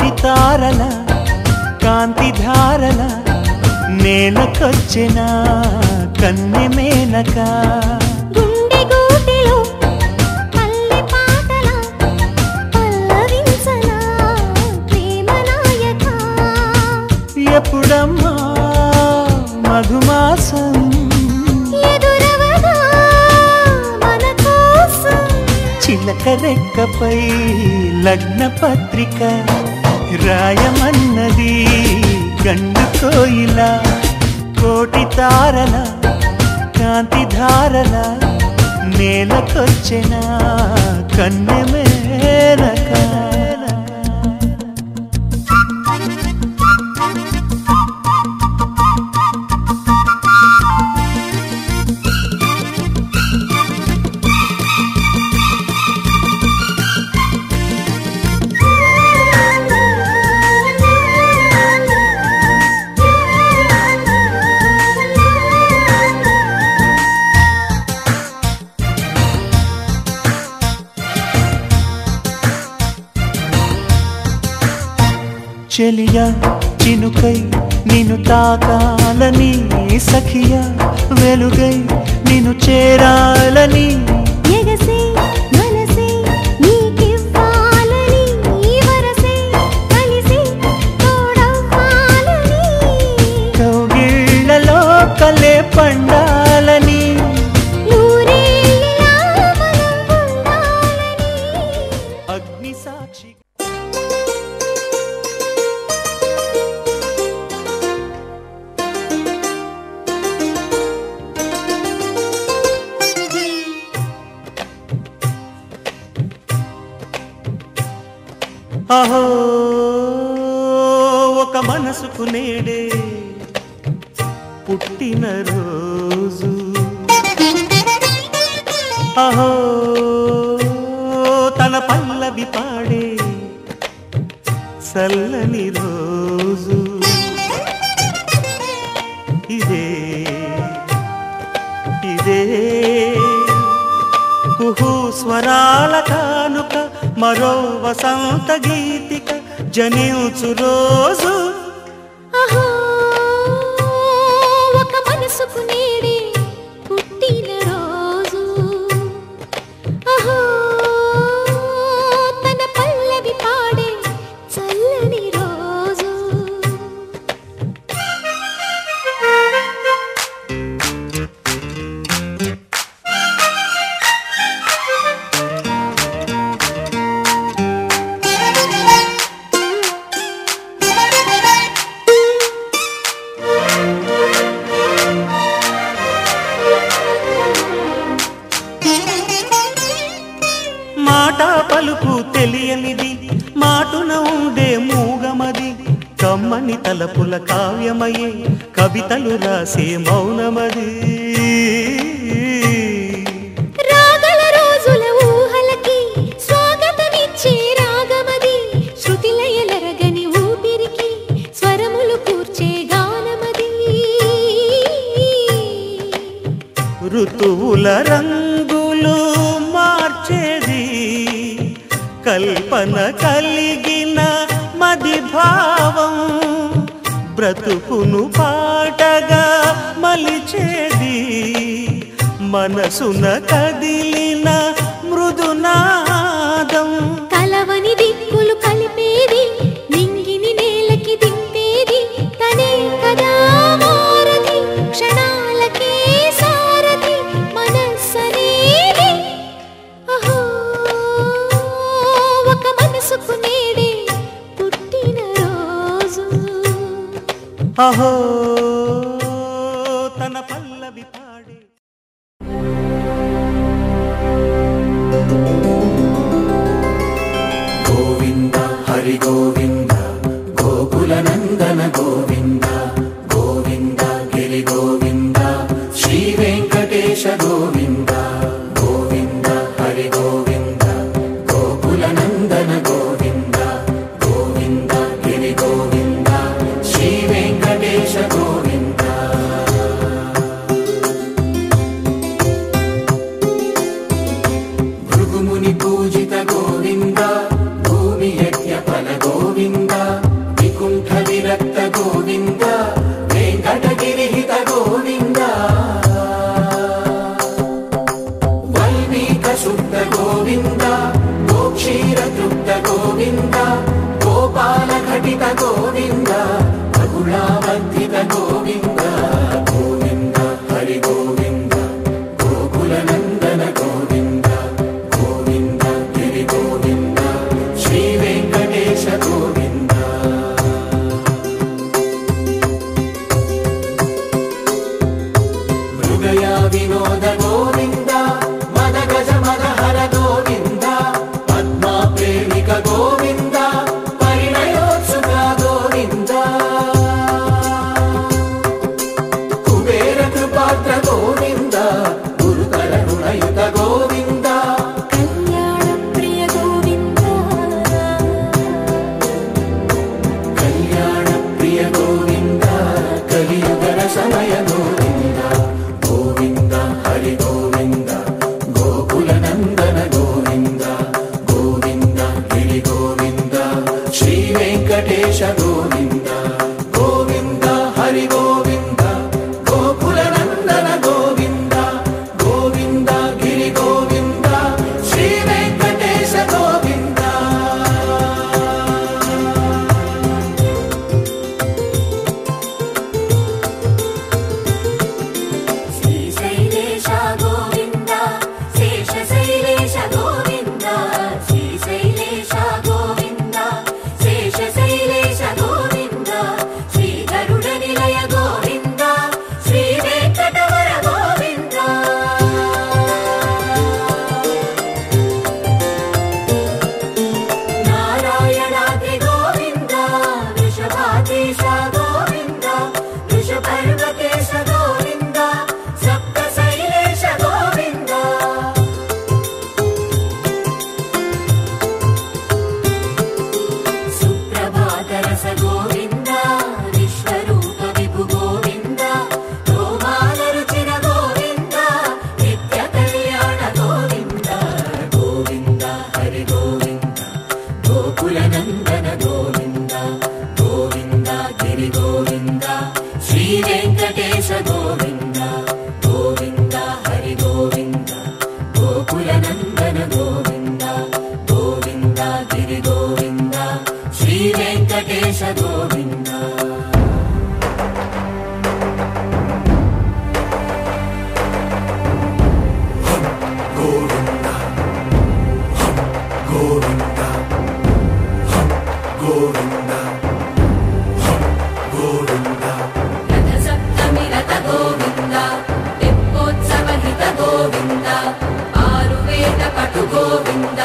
కోటి తారల కాంతి ధారల నేలకొచ్చిన కన్నె మేనక గుండె గూటిలో పల్లె పాటల పల్లవించన ప్రేమ నాయక ఎప్పుడమ్మా మధుమాసం ఎదురవదా మన కోసం చిలక రెక్కపై లగ్న పత్రిక రాయమన్నది గండు కోయిల కోటి తారల కాంతి ధారల నేలకొచ్చిన కన్నె మేనక చెలియా చినుకై నిన్ను తాకాలని సఖియా వెలుగై నిన్ను చేరాలని ఎగసే మనసే నీకివ్వాలని వరసే కలిసి తోడవ్వాలని కౌగిళ్ళలో కలే పండాలని నూరేళ్ళ మనం ఉండాలని అగ్ని సాక్షి అహో ఒక మనసుకు నేడే పుట్టిన రోజు అహో తన పల్లవి పాడే చల్లని రోజు ఇదే ఇదే కుహు స్వరాల కానుక మరో వసంత గీతిక జనించు రోజు అహో ఒక మనసుకు నేడే పుట్టిన రోజు అహో తన పల్లవి పాడే చల్లని రోజు మాట పలుకు తెలియనిది మాటున ఉండే మూగమది కమ్మని తలపుల కావ్యమయే కవితలు రాసే మౌనమది రాగల రోజుల ఊహలకి స్వాగతమిచ్చే రాగమది శృతిలయలరగని ఊపిరికి స్వరములు కూర్చే గానమది ఋతువుల రంగులు మార్చేది కల్పన కలిగిన మది భావం బ్రతుకును పాటగా మలిచేది మనసున కదిలిన మృదునాదం కలవని దిక్కులు కలిపేది నింగిని నేలకి దింపేది తనే కదా మారది క్షణాలకే సారది మనస్సనేది అహో ఒక మనసుకు నేడే పుట్టిన రోజు అహో తన పల్లవి పాడే గోవింద హరి గోవింద గోకుల నందన గోవింద గోవింద గిరి గోవింద శ్రీ వెంకటేశ గోవింద గోవింద హరి గోవింద గోకుల నందన గోవింద గోవింద గిరి గోవింద శ్రీ వెంకటేశ గోవింద ಗೋಪಿತ ಗೋವಿಂದ ಬಗುಳಾವರ್ಧಿತ ಗೋವಿಂದ ಗೋವಿಂದ ಹರಿ ಗೋವಿಂದ ಗೋಕುಲ ನಂದನ ಗೋವಿಂದ ಗೋವಿಂದ ಗಿರಿ ಗೋವಿಂದ ಶ್ರೀ ವೆಂಕಟೇಶ ಗೋವಿಂದ ಮೃಗಯ ವಿನೋದ ಗೋವಿಂದ ಮದ ಗಜ ಮದ ಹರ ಗೋವಿಂದ ಪದ್ಮಾ ಪ್ರೇಮಿಕ ಗೋವಿಂದ ಪರಿಣಯೋತ್ಸುಕ ಗೋವಿಂದ ಕುಬೇರ ಕೃಪಾತ್ರ ಗೋವಿಂದ ಗುರುತರ ಋಣಯುತ ಗೋವಿಂದ ಕಲ್ಯಾಣ ಪ್ರಿಯ ಗೋವಿಂದ ಕಲ್ಯಾಣ ಪ್ರಿಯ ಗೋವಿಂದ ಕಲಿಯುಗರ ಸಮಯ ಗೋವಿಂದ ಗೋವಿಂದ ಹರಿ ಗೋವಿಂದ ಗೋಕುಲ ನಂದನ ಗೋವಿಂದ ಗೋವಿಂದ ಗಿರಿ ಗೋವಿಂದ ಶ್ರೀ ವೆಂಕಟೇಶ ಗೋವಿಂದ ಗೋವಿಂದ ಹರಿ ಗೋವಿಂದ ಗೋಕುಲ ನಂದನ ಗೋವಿಂದ ಗೋವಿಂದ ಗಿರಿ ಗೋವಿಂದ ಶ್ರೀ ವೆಂಕಟೇಶ ಗೋವಿಂದ ಶ್ರೀಶೈಲೇಶ ಗೋವಿಂದ ಶೇಷಶೈಲೇಶ ಗೋವಿಂದ ಶ್ರೀಶೈಲೇಶ ಗೋವಿಂದ ಶೇಷಶೈಲೇಶ ಗೋವಿಂದ ಶ್ರೀ ಗರುಡ ನಿಲಯ ಗೋವಿಂದ ಶ್ರೀ ವೆಂಕಟವರ ಗೋವಿಂದ ನಾರಾಯಣಾದ್ರಿ ಗೋವಿಂದ ವೃಷಭಾಧೀಶ ಗೋವಿಂದ ವೃಷಪರ್ವತೇಶ ಗೋವಿಂದ ಸಪ್ತ ಶೈಲೇಶ ಗೋವಿಂದ ಸುಪ್ರಭಾತ ರಸ ಗೋವಿಂದ ವಿಶ್ವರೂಪ ವಿಭು ಗೋವಿಂದ ಗೋಮಾಲ ರುಚಿರ ಗೋವಿಂದ ನಿತ್ಯ ಕಲ್ಯಾಣ ಗೋವಿಂದ ಗೋವಿಂದ ಹರಿ ಗೋವಿಂದ ಗೋಕುಲ ನಂದನ ಗೋವಿಂದ ಗೋವಿಂದ ಗಿರಿ ಗೋವಿಂದ ಶ್ರೀ ವೆಂಕಟೇಶ ಗೋವಿಂದ ಗೋವಿಂದ ಹರಿ ಗೋವಿಂದ ಗೋಕುಲ ನಂದನ ಗೋವಿಂದ ಗೋವಿಂದ ಗಿರಿ ಗೋವಿಂದ ಶ್ರೀ ವೆಂಕಟೇಶ ಗೋವಿಂದ ಗೋವಿಂದ ಗೋವಿಂದ ಗೋವಿಂದ ಗೋವಿಂದ ರಥ ಸಪ್ತಮಿ ರಥ ಗೋವಿಂದ ತೆಪ್ಪೋತ್ಸವ ಹಿತ ಗೋವಿಂದ ಆರು ವೇದ ಪಟು ಗೋವಿಂದ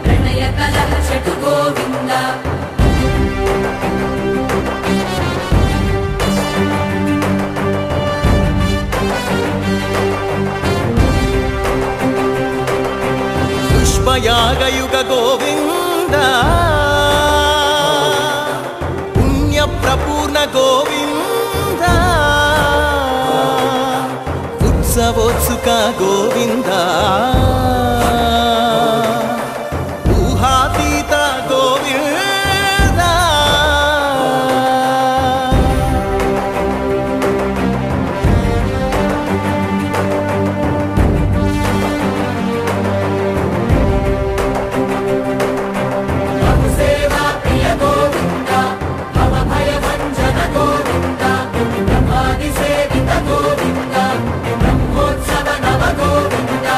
ಪ್ರಣಯ ಕಲಹ ಶಟು ಗೋವಿಂದ पुष्पयागयुग गोविन्द पुण्यप्रपूर्ण गोविन्द उत्सवोत्सुक गोविन्द ऊहातीत गोविन्द ಬಹುಸೇವಾ ಪ್ರಿಯ ಗೋವಿಂದ ಭವ ಭಯ ಭಂಜನ ಗೋವಿಂದ ಬ್ರಹ್ಮಾದಿ ಸೇವಿತ ಗೋವಿಂದ ಬ್ರಹ್ಮೋತ್ಸವ ನವ ಗೋವಿಂದ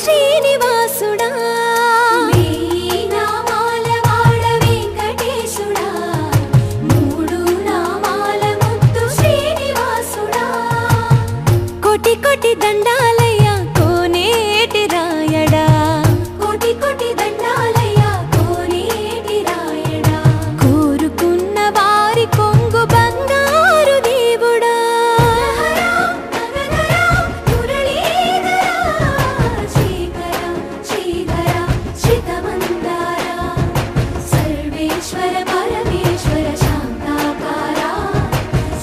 శ్రీనివాసుడా వేయి నామాల వాడ వెంకటేశుడా మూడు నామాల ముద్దు శ్రీనివాసుడా కోటి కోటి దండాలయ్య కోనేటి రాయడా కోటి కోటి దండాలయ్య కోనేటి రాయడా కోరుకున్న వారి కొంగు బంగారు దేవుడా సర్వేశ్వర పరమేశ్వర శాంతాకార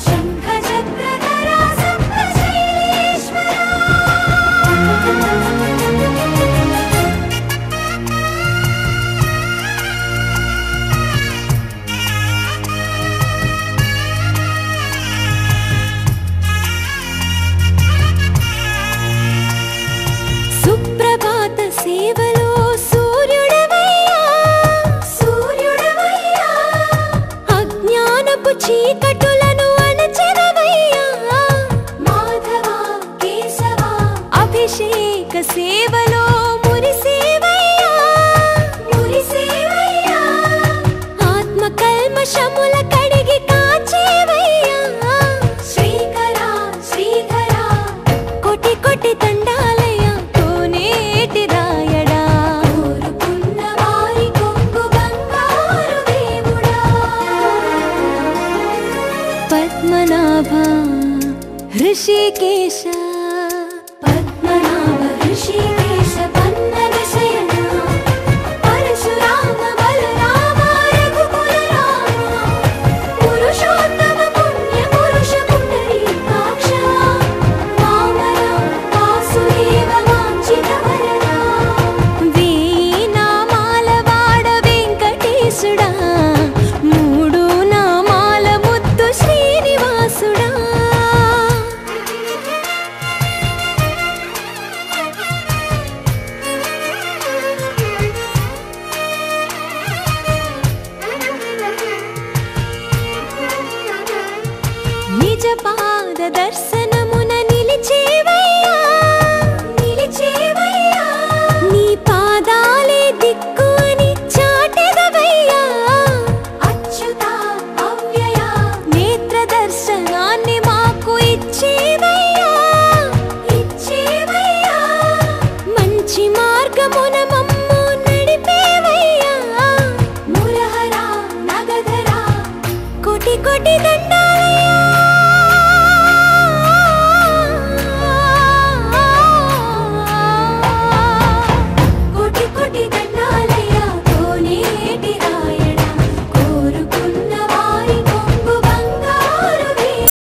శంఖ చక్రధర సప్తశైలేశ్వర సుప్రభాత సేవలో సూర్యుడవయ్యా సూర్యుడవయ్యా అజ్ఞానపు చీకటులను అణచెదవయ్యా మాధవ కేశవ అభిషేక సేవలో మురిసేవయ్యా మురిసేవయ్యా ఆత్మ కల్మషముల కడిగి కాచేవయ్యా శ్రీకర శ్రీధర కోటి కోటి దండాలయ్య కోనేటి రాయడా కోరుకున్న వారి కొంగు బంగారు దేవుడా పద్మనాభ హృషికేశ పద్మనాభ హృషికేశ పన్నగ శయన పరశురామ బలరామ రఘుకుల రామ పురుషోత్తమ పుణ్య పురుష పుండరీకాక్ష వామన వాసుదేవ వాంఛిత వరదా వేయి నామాల వాడ వెంకటేశుడా మూడు నామాల ముద్దు శ్రీనివాసుడా నిజ పాద దర్శనమున నిలిచేవయ్యా నిలిచేవయ్యా నీ పాదాలే దిక్కు అని చాటెదవయ్యా అచ్యుత అవ్యయ నేత్ర దర్శనాన్ని మాకు ఇచ్చేవయ్యా ఇచ్చేవయ్యా మంచి మార్గమున మమ్ము నడిపేవయ్యా మురహర నగధర కోటి కోటి దండ